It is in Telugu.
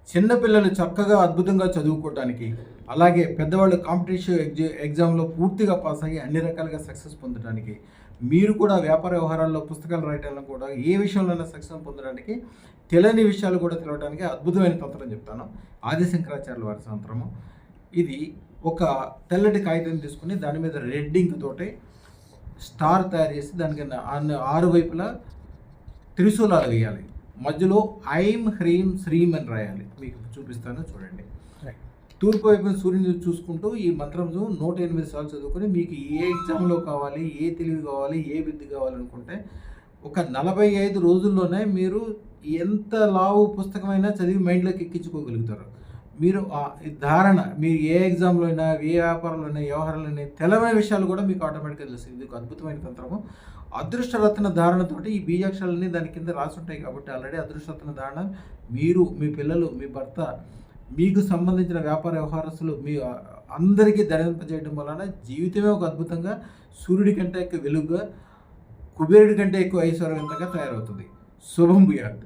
చిన్నపిల్లలు చక్కగా అద్భుతంగా చదువుకోవటానికి, అలాగే పెద్దవాళ్ళు కాంపిటీటివ్ ఎగ్జామ్‌లో పూర్తిగా పాస్ అయ్యి అన్ని రకాలుగా సక్సెస్ పొందడానికి, మీరు కూడా వ్యాపార వ్యవహారాల్లో పుస్తకాలు రాయటంలో కూడా ఏ విషయంలోనైనా సక్సెస్ పొందడానికి, తెలియని విషయాలు కూడా తెలవడానికి అద్భుతమైన తంత్రం చెప్తాను. ఆది శంకరాచార్యుల వారి తంత్రము. ఇది ఒక తెల్లటి కాగితం తీసుకొని దాని మీద రెడ్ ఇంక్ తోటి స్టార్ తయారు చేసి దానికి 6 వైపులా త్రిశూలాలు వేయాలి. మధ్యలో ఐం హ్రీం శ్రీం అని రాయాలి. మీకు చూపిస్తాను చూడండి. తూర్పు వైపున సూర్యుని చూసుకుంటూ ఈ మంత్రం 108 సార్లు చదువుకొని మీకు ఏ ఎగ్జామ్లో కావాలి, ఏ తెలివి కావాలి, ఏ విద్య కావాలనుకుంటే ఒక 45 రోజుల్లోనే మీరు ఎంత లావు పుస్తకమైనా చదివి మైండ్లోకి ఎక్కించుకోగలుగుతారు. మీరు ధారణ మీరు ఏ ఎగ్జామ్లో అయినా, ఏ వ్యాపారంలో అయినా, వ్యవహారంలో అయినా తెలవని విషయాలు కూడా మీకు ఆటోమేటిక్గా తెలుస్తాయి. ఇది ఒక అద్భుతమైన తంత్రము. అదృష్టరత్న ధారణతోటి ఈ బీజాక్షరాలన్నీ దాని కింద రాసి ఉంటాయి కాబట్టి ఆల్రెడీ అదృష్టరత్న ధారణ మీరు, మీ పిల్లలు, మీ భర్త, మీకు సంబంధించిన వ్యాపార వ్యవహారస్తులు మీ అందరికీ ధరింపజేయడం వలన జీవితమే ఒక అద్భుతంగా సూర్యుడి కంటే ఎక్కువ వెలుగుగా, కుబేరుడి కంటే ఎక్కువ ఐశ్వర్యవంతంగా తయారవుతుంది. శుభం భూయాత్.